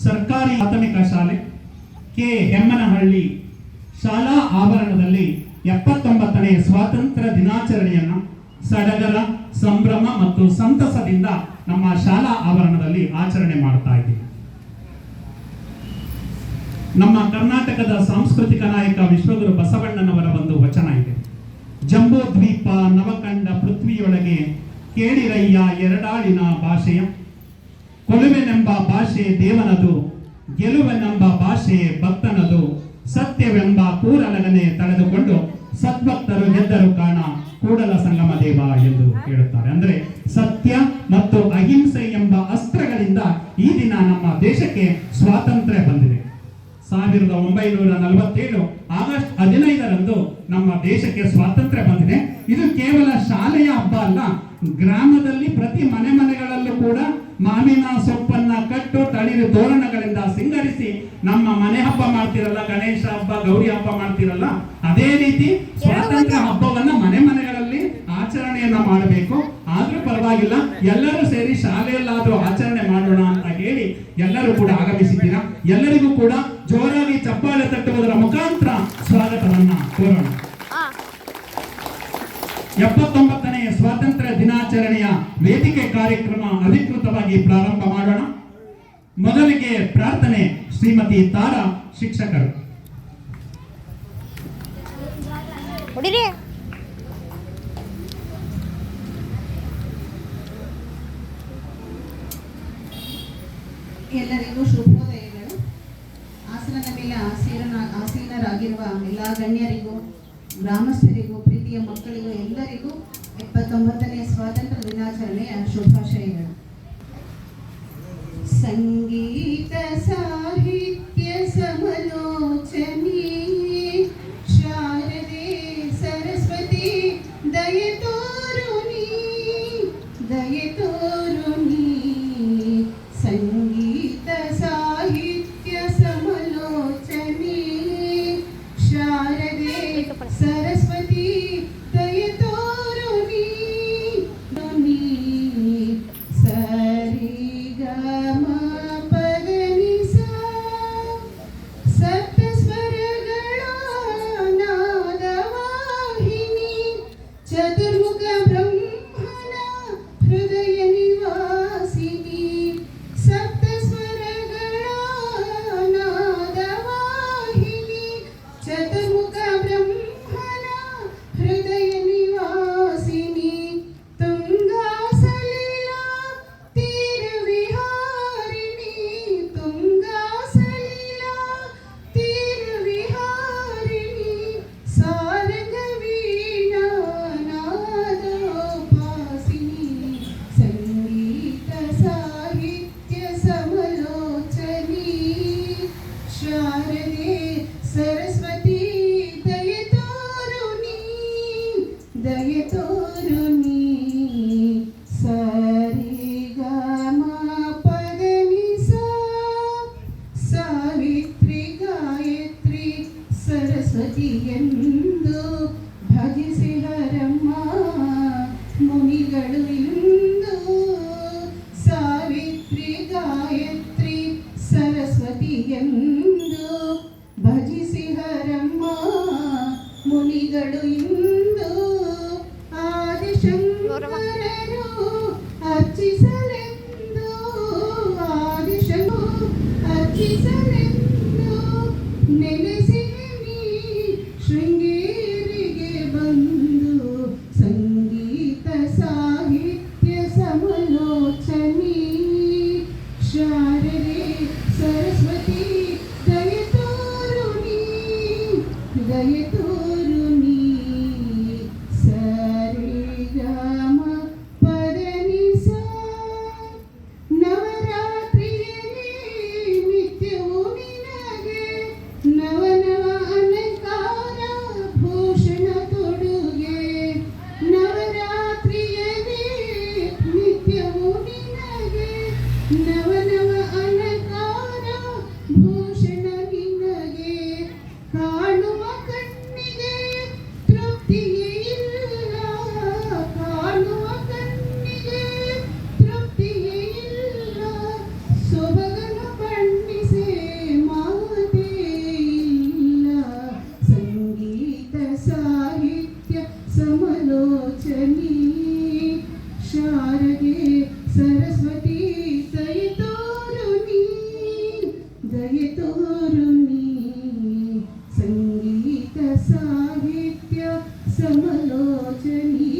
ಸರ್ಕಾರಿ ಪ್ರಾಥಮಿಕ ಶಾಲೆ ಕೆ ಹೆಮ್ಮನಹಳ್ಳಿ ಶಾಲಾ ಆವರಣದಲ್ಲಿ 79ನೇ ಸ್ವಾತಂತ್ರ್ಯ ದಿನಾಚರಣೆಯನ್ನು ಸಡಗರ, ಸಂಭ್ರಮ ಮತ್ತು ಸಂತಸದಿಂದ ನಮ್ಮ ಶಾಲಾ ಆವರಣದಲ್ಲಿ ಆಚರಣೆ ಮಾಡ್ತಾ ಇದ್ದೀವಿ. ನಮ್ಮ ಕರ್ನಾಟಕದ ಸಾಂಸ್ಕೃತಿಕ ನಾಯಕ ವಿಶ್ವಗುರು ಬಸವಣ್ಣನವರ ಒಂದು ವಚನ ಇದೆ. ಜಂಬೂ ದ್ವೀಪ ನವಕಂಡ ಪೃಥ್ವಿಯೊಳಗೆ ಕೇಳಿರಯ್ಯ ಎರಡಾಳಿನ ಭಾಷೆಯ, ಕೊಲುವೆನೆಂಬ ಭಾಷೆ ದೇವನದು, ಗೆಲುವೆನೆಂಬ ಭಾಷೆ ಭಕ್ತನದು, ಸತ್ಯವೆಂಬ ಕೂರಲಗನೆ ತಳೆದುಕೊಂಡು ಸದ್ಭಕ್ತರು ಗೆದ್ದರು ಕಾಣ ಕೂಡಲ ಸಂಗಮ ದೇವ ಎಂದು ಹೇಳುತ್ತಾರೆ. ಅಂದ್ರೆ ಸತ್ಯ ಮತ್ತು ಅಹಿಂಸೆ ಎಂಬ ಅಸ್ತ್ರಗಳಿಂದ ಈ ದಿನ ನಮ್ಮ ದೇಶಕ್ಕೆ ಸ್ವಾತಂತ್ರ್ಯ ಬಂದಿದೆ. 1947 ಆಗಸ್ಟ್ 15ರಂದು ನಮ್ಮ ದೇಶಕ್ಕೆ ಸ್ವಾತಂತ್ರ್ಯ ಬಂದಿದೆ. ಇದು ಕೇವಲ ಶಾಲೆಯ ಹಬ್ಬ ಅಲ್ಲ, ಗ್ರಾಮದಲ್ಲಿ ಪ್ರತಿ ಮನೆಗಳಲ್ಲೂ ಕೂಡ ಮಾವಿನ ಸೊಪ್ಪನ್ನ ಕಟ್ಟು ತಳಿರು ತೋರಣಗಳಿಂದ ಸಿಂಗರಿಸಿ ನಮ್ಮ ಮನೆ ಹಬ್ಬ ಮಾಡ್ತಿರಲ್ಲ, ಗಣೇಶ ಹಬ್ಬ, ಗೌರಿ ಹಬ್ಬ ಮಾಡ್ತಿರಲ್ಲ, ಅದೇ ರೀತಿ ಸ್ವಾತಂತ್ರ್ಯ ಹಬ್ಬವನ್ನ ಮನೆಗಳಲ್ಲಿ ಆಚರಣೆಯನ್ನ ಮಾಡಬೇಕು. ಆದ್ರೂ ಪರವಾಗಿಲ್ಲ, ಎಲ್ಲರೂ ಸೇರಿ ಶಾಲೆಯಲ್ಲಾದ್ರೂ ಆಚರಣೆ ಮಾಡೋಣ ಅಂತ ಹೇಳಿ ಎಲ್ಲರೂ ಕೂಡ ಆಗಮಿಸಿದ್ದೀರಾ. ಎಲ್ಲರಿಗೂ ಕೂಡ ಜೋರಾಗಿ ಚಪ್ಪಾಳೆ ತಟ್ಟುವುದರ ಮುಖಾಂತರ ಸ್ವಾಗತವನ್ನ ಕೋರೋಣ. 79ನೇ ಸ್ವಾತಂತ್ರ್ಯ ದಿನಾಚರಣೆಯ ವೇದಿಕೆ ಕಾರ್ಯಕ್ರಮ ಅಧಿಕೃತವಾಗಿ ಪ್ರಾರಂಭ ಮಾಡೋಣ. ಮೊದಲಿಗೆ ಪ್ರಾರ್ಥನೆ ಶ್ರೀಮತಿ ತಾರಾ, ಶಿಕ್ಷಕರು. ಎಲ್ಲರಿಗೂ ಶುಭೋದಯಗಳು. ಆಸನದ ಮೇಲೆ ಆಸೀನರಾಗಿರುವ ಎಲ್ಲ ಗಣ್ಯರಿಗೂ, ಗ್ರಾಮಸ್ಥರಿಗೂ, ಪ್ರೀತಿಯ ಮಕ್ಕಳಿಗೂ ಎಲ್ಲರಿಗೂ 79ನೇ ಸ್ವಾತಂತ್ರ್ಯ ದಿನಾಚರಣೆಯ ಶುಭಾಶಯಗಳು. ಸಂಗೀತ ಸಾಹಿತ್ಯ ಸಮಲೋಚನಿ ಶಾರದೆ ಸರಸ್ವತಿ ದಯೆ ತೋರುನಿ, ದಯೆ ತೋರುನಿ. ಸಂಗೀತ ಸಾಹಿತ್ಯ ಸಮಲೋಚನಿ ಶಾರದೆ ಸರಸ್ವತಿ ದಯೆ ತೋರುನಿ. ಸರಿ ಗಮ ಪದನಿ ಸಾ ಸಪ್ತ ಸ್ವರಗಳ ನಾದವಾಹಿನಿ, ಚತುರ್ಮುಖ ಬ್ರಹ್ಮನ ಹೃದಯ ನಿವಾಸಿನಿ. ಸಪ್ತ ಸ್ವರಗಳ ನಾದವಾಹಿನಿ, ಚತುರ್ಮುಖ ಬ್ರಹ್ಮನ ಹೃದಯ ನಿವಾಸಿನಿ. ತುಂಗಾ ಸಲೀಲಾ ತೀರ ವಿಹಾರಿಣಿ, ತುಂಗಾ ಸಲೀಲಾ ತೀರ ವಿಹಾರಿಣಿ. ಸಾರಂಗ ವೀಣಾ ನಾದೋಪಾಸಿನಿ. ಸಂಗೀತ ಸಾಹಿತ್ಯ ಸಮಲೋಚನಿ ಶಾರದೆ ಸರಸ್ವತಿ ದಯೆ ತೋರುನಿ, ದಯೆ ತೋರುನಿ. ಸರಿ ಗಮ ಪದನಿ ಸಾ ಸಾವಿತ್ರಿ ಗಾಯತ್ರಿ ಸರಸ್ವತಿ ಎಂದು ಭಜಿಸಿಹರಮ್ಮ ಮುನಿಗಳು ಇಂದು. ಸಾವಿತ್ರಿ ಗಾಯತ್ರಿ ಸರಸ್ವತಿ ಎಂದು ಭಜಿಸಿಹರಮ್ಮ ಮುನಿಗಳು ಇಂದು. ಆದಿಶಂಕರರು ಅರ್ಚಿಸಲೆಂದು, ಆದಿಶಂಕರರು ಅರ್ಚಿಸಲೆಂದು ನೆನೆಸಿನಿ ಶೃಂಗೇರಿಗೆ ಬಂದು. ಸಂಗೀತ ಸಾಹಿತ್ಯ ಸಮಲೋಚನಿ ಶಾರದೆ ಸರಸ್ವತಿ ದಯೆ ತೋರುನಿ, ದಯೆ ತೋರುನಿ. ಸರಿ ಗಮ ಪದನಿ ಸಾ ನವರಾತ್ರಿಯಲ್ಲಿ ನಿತ್ಯವೂ ಸಮಲೋಚನಿ ಶಾರದೆ ಸರಸ್ವತಿ ದಯೆ ತೋರುನಿ ದಯೆ ತೋರುನಿ ಸಂಗೀತ ಸಾಹಿತ್ಯ ಸಮಲೋಚನಿ.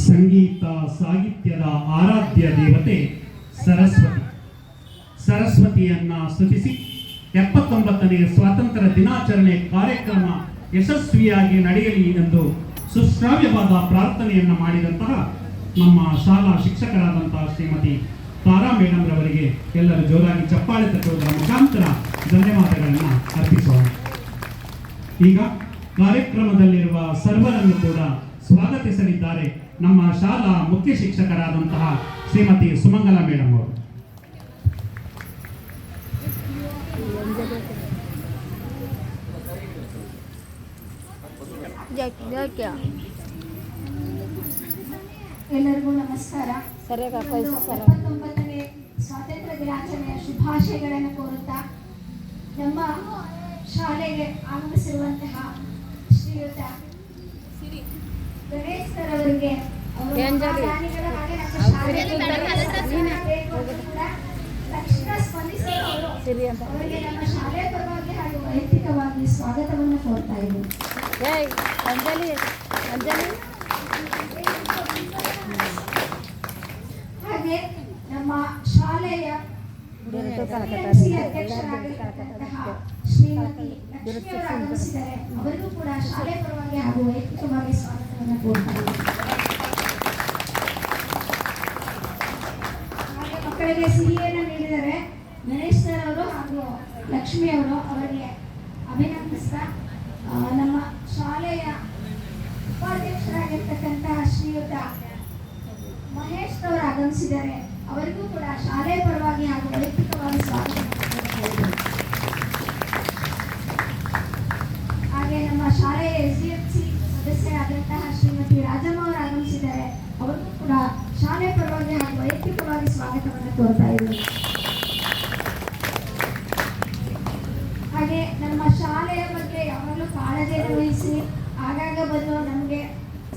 ಸಂಗೀತ ಸಾಹಿತ್ಯದ ಆರಾಧ್ಯ ದೇವತೆ ಸರಸ್ವತಿ. ಸರಸ್ವತಿಯನ್ನ ಸ್ತುತಿಸಿ 79ನೇ ಸ್ವಾತಂತ್ರ್ಯ ದಿನಾಚರಣೆ ಕಾರ್ಯಕ್ರಮ ಯಶಸ್ವಿಯಾಗಿ ನಡೆಯಲಿ ಎಂದು ಸುಶ್ರಾವ್ಯವಾದ ಪ್ರಾರ್ಥನೆಯನ್ನ ಮಾಡಿದಂತಹ ನಮ್ಮ ಶಾಲಾ ಶಿಕ್ಷಕರಾದಂತಹ ಶ್ರೀಮತಿ ತಾರಾ ಮೇಡಮ್ ರವರಿಗೆ ಎಲ್ಲರೂ ಜೋರಾಗಿ ಚಪ್ಪಾಳೆ ತಟ್ಟುವುದರ ಮುಖಾಂತರ ಧನ್ಯವಾದಗಳನ್ನು ಅರ್ಪಿಸೋಣ. ಈಗ ಕಾರ್ಯಕ್ರಮದಲ್ಲಿರುವ ಸರ್ವರನ್ನು ಕೂಡ ಸ್ವಾಗತಿಸಲಿದ್ದಾರೆ ನಮ್ಮ ಶಾಲಾ ಮುಖ್ಯ ಶಿಕ್ಷಕರಾದಂತಹ ಶ್ರೀಮತಿ ಸುಮಂಗಲ ಮೇಡಮ್ ಅವರು. ಎಲ್ಲರಿಗೂ ನಮಸ್ಕಾರ. 79ನೇ ಸ್ವಾತಂತ್ರ್ಯ ದಿನಾಚರಣೆಯ ಶುಭಾಶಯಗಳನ್ನು ಕೋರುತ್ತಾ ನಮ್ಮ ಶಾಲೆಗೆ ಆಗಮಿಸಿರುವಂತಹ ಶ್ರೀಯುತ ಗಣೇಶ್ ಸರ್ ಅವರಿಗೆ ತಕ್ಷಣ ಸ್ಪಂದಿಸಿ ಅವರಿಗೆ ನಮ್ಮ ಶಾಲೆಯ ಪರವಾಗಿ ಹಾಗೂ ವೈಯಕ್ತಿಕವಾಗಿ ಸ್ವಾಗತವನ್ನು ಕೋರ್ತಾ ಇದ್ದೀನಿ. ಹಾಗೆ ನಮ್ಮ ಶಾಲೆಯ ಅಧ್ಯಕ್ಷರಾಗಿರ್ತಕ್ಕಂತಹ ಶ್ರೀಮತಿ ಲಕ್ಷ್ಮಿ ಅವರು ಆಗಮಿಸಿದ್ದಾರೆ. ಅವರಿಗೂ ಕೂಡ ಶಾಲೆ ಪರವಾಗಿ ಹಾಗೂ ವೈಯಕ್ತಿಕವಾಗಿ ಸ್ವಾಗತವನ್ನು ಕೋರ್ತಾರೆ. ಹಾಗೆ ಮಕ್ಕಳಿಗೆ ಸಿಹಿಯನ್ನು ನೀಡಿದರೆ ಗಣೇಶ್ ಸರ್ ಅವರು ಹಾಗೂ ಲಕ್ಷ್ಮಿ ಅವರು ಅವರಿಗೆ ಅಭಿನಂದಿಸ್ತಾ ನಮ್ಮ ಶಾಲೆಯ ಉಪಾಧ್ಯಕ್ಷರಾಗಿರ್ತಕ್ಕಂತಹ ಶ್ರೀಯುತ ಮಹೇಶ್ ಅವರು ಆಗಮಿಸಿದ್ದಾರೆ. ಅವರಿಗೂ ಕೂಡ ಶಾಲೆಯ ಪರವಾಗಿ ಹಾಗೂ ವೈಯಕ್ತಿಕವಾಗಿ ಸ್ವಾಗತ. ಹಾಗೆ ನಮ್ಮ ಶಾಲೆಯ SDFC ಸದಸ್ಯರಾದಂತಹ ಶ್ರೀಮತಿ ರಾಜಮ್ಮ ಅವರು ಆಗಮಿಸಿದ್ದಾರೆ. ಅವರಿಗೂ ಕೂಡ ಶಾಲೆಯ ಪರವಾಗಿ ಹಾಗೂ ವೈಯಕ್ತಿಕವಾಗಿ ಸ್ವಾಗತವನ್ನು ಕೋರ್ತಾ ಇದ್ದಾರೆ. ಹಾಗೆ ನಮ್ಮ ಶಾಲೆಯ ಬಗ್ಗೆ ಯಾವಾಗಲೂ ಕಾಳಜಿಯನ್ನು ವಹಿಸಿ ಆಗಾಗ ಬಂದು ನಮಗೆ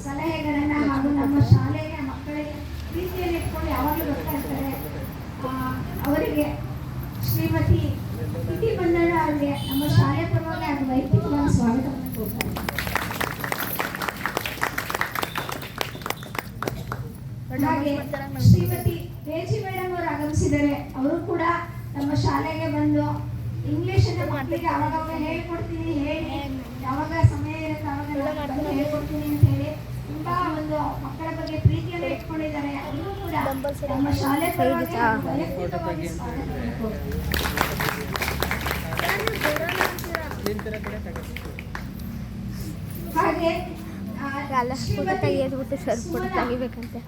ಸಲಹೆಗಳನ್ನು ಹಾಗೂ ನಮ್ಮ ಶಾಲೆಯ ಮಕ್ಕಳಿಗೆ ಪ್ರೀತಿಯನ್ನು ಇಟ್ಕೊಂಡು ಯಾವಾಗಲೂ ಬರ್ತಾ ಇರ್ತಾರೆ. ಅವರಿಗೆ ಶ್ರೀಮತಿ ಪ್ರೀತಿ ಬಂದಣ್ಣ ಅವರಿಗೆ ನಮ್ಮ ಶಾಲೆಯ ಪರವಾಗಿ ಹಾಗೂ ವೈಯಕ್ತಿಕವಾಗಿ ಸ್ವಾಗತವನ್ನು ಕೊಡ್ತಾರೆ. ಹಾಗೆ ಶ್ರೀಮತಿ ರೇಜಿ ಮೇಡಮ್ ಅವರು ಆಗಮಿಸಿದ್ದಾರೆ. ಅವರು ಕೂಡ ನಮ್ಮ ಶಾಲೆಗೆ ಬಂದು ಇಂಗ್ಲಿಷ್ ಅನ್ನು ಮಕ್ಕಳಿಗೆ ಅವಾಗ ಹೇಳ್ಕೊಡ್ತೀನಿ, ಹೇಳಿ ಯಾವಾಗ ಸಮಯ ಇರುತ್ತೆ ಅವಾಗ ಬಂದು ಹೇಳ್ಕೊಡ್ತೀನಿ ಅಂತ ಹೇಳಿ ತುಂಬಾ ಒಂದು ಮಕ್ಕಳ ಬಗ್ಗೆ ಪ್ರೀತಿಯನ್ನು ಇಟ್ಕೊಂಡಿದ್ದಾರೆ. ಅವರು ಕೂಡ ನಮ್ಮ ಶಾಲೆ ಪರವಾಗಿ ವೈಯಕ್ತಿಕವಾಗಿ ಸ್ವಾಗತವನ್ನು ಕೋರ್ತಾರೆ. ಹಾಗೆ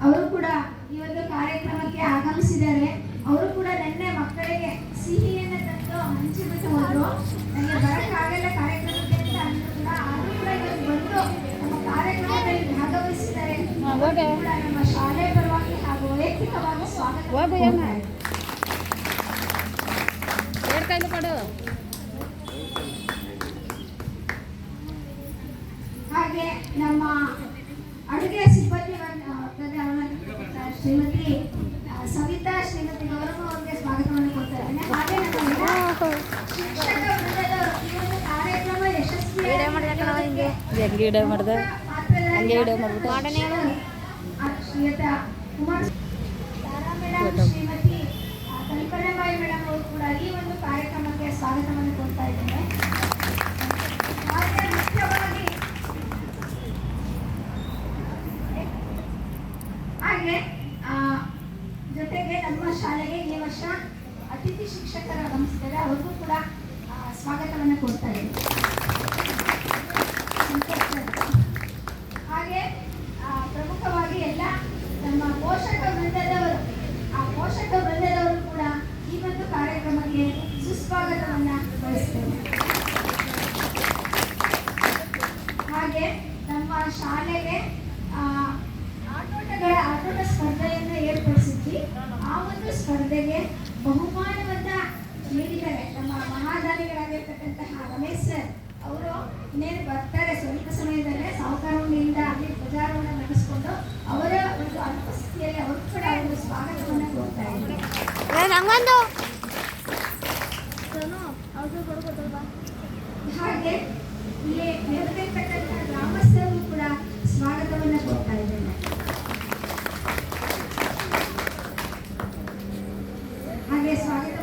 ಅವರು ಕೂಡ ಈ ಒಂದು ಕಾರ್ಯಕ್ರಮಕ್ಕೆ ಆಗಮಿಸಿದ್ದಾರೆ. ಅವರು ಕೂಡ ನಿನ್ನೆ ಮಕ್ಕಳಿಗೆ ಸಿಹಿಯನ್ನು ತಂದು ಹಂಚಿಬಿಟ್ಟು ಹೋದ್ರು. ನನಗೆ ಬರಕ್ಕಾಗಲ್ಲ ಕಾರ್ಯಕ್ರಮಕ್ಕೆ ಅಂತ ಅಂದ್ರು ಕೂಡ ಆದರೂ ಕೂಡ ಇವತ್ತು ಬಂದು ನಮ್ಮ ಕಾರ್ಯಕ್ರಮದಲ್ಲಿ ಭಾಗವಹಿಸಿದ್ದಾರೆ. ಕೂಡ ನಮ್ಮ ಶಾಲೆ ಪರವಾಗಿ ಹಾಗೂ ವೈಯಕ್ತಿಕವಾಗಿ ಸ್ವಾಗತ. ಹಾಗೆ ನಮ್ಮ ಅಡುಗೆ ಸಿಬ್ಬಂದಿ ಶ್ರೀಮತಿ ಸವಿತಾ ಶ್ರೀಮತಿ ಗೌರಮ್ಮ ಅವರಿಗೆ ಸ್ವಾಗತವನ್ನು ಕೊಡ್ತಾರೆ. ಹಾಗೆ ನಮ್ಮ ಶಿಕ್ಷಕ ವೃಂದದವರು ಈ ಒಂದು ಕಾರ್ಯಕ್ರಮ ಯಶಸ್ವಿಯಾಗಿ ಶ್ರೀಯುತ ಕುಮಾರ್ ತಾರಾ ಮೇಡಮ್, ಶ್ರೀಮತಿ ಕಲ್ಪನಾಬಾಯಿ ಮೇಡಮ್ ಅವರು ಕೂಡ ಈ ಒಂದು ಕಾರ್ಯಕ್ರಮಕ್ಕೆ ಸ್ವಾಗತವನ್ನು ಕೊಡ್ತಾ ಇದ್ದೇನೆ. ಹಾಗೆ ಮುಖ್ಯವಾಗಿ ಹಾಗೆ ಜೊತೆಗೆ ನಮ್ಮ ಶಾಲೆಗೆ ಈ ವರ್ಷ ಅತಿಥಿ ಶಿಕ್ಷಕರು ಆಗಮಿಸಿದ್ದಾರೆ. ಅವ್ರಿಗೂ ಕೂಡ ಸ್ವಾಗತವನ್ನು ಕೊಡ್ತಾ ಇದ್ದೇನೆ. ಹಾಗೆ ಪ್ರಮುಖವಾಗಿ ಎಲ್ಲ ನಮ್ಮ ಪೋಷಕ ವೃಂದದವರು ಕೂಡ ಈ ಒಂದು ಕಾರ್ಯಕ್ರಮಕ್ಕೆ ಸುಸ್ವಾಗತವನ್ನು ಬಯಸ್ತೇವೆ. ಹಾಗೆ ನಮ್ಮ ಶಾಲೆಗೆ ಆಟೋಟ ಸ್ಪರ್ಧೆಯನ್ನು ಏರ್ಪಡಿಸಿದ್ವಿ. ಬಹುಮಾನವನ್ನ ನೀಡಿದ್ದಾರೆ. ನಮ್ಮ ಮಹಾದಾನಿಗಳಾಗಿರ್ತಕ್ಕಂತಹ ರಮೇಶ್ ಸರ್ ಅವರು ಇನ್ನೇನು ಬರ್ತಾರೆ ಸ್ವಲ್ಪ ಸಮಯದಲ್ಲೇ ಸಾಹುಕಾರನಿಂದ ಅಲ್ಲಿ ಧ್ವಜಾರೋಹಣ ನಡೆಸಿಕೊಂಡು ಅವರ ಒಂದು ಅನುಪಸ್ಥಿತಿಯಲ್ಲಿ ಅವರು ಕೂಡ ಒಂದು ಸ್ವಾಗತವನ್ನು ಕೊಡ್ತಾ ಇದ್ದಾರೆ. ಹಾಗೆ ಇಲ್ಲಿ ನೆರೆದಿರ್ತಕ್ಕಂಥ ಗ್ರಾಮಸ್ಥರು ಕೂಡ ಸ್ವಾಗತವನ್ನು ಕೊಡ್ತಾ ಇದ್ದಾರೆ. ಹಾಗೆ ಸ್ವಾಗತ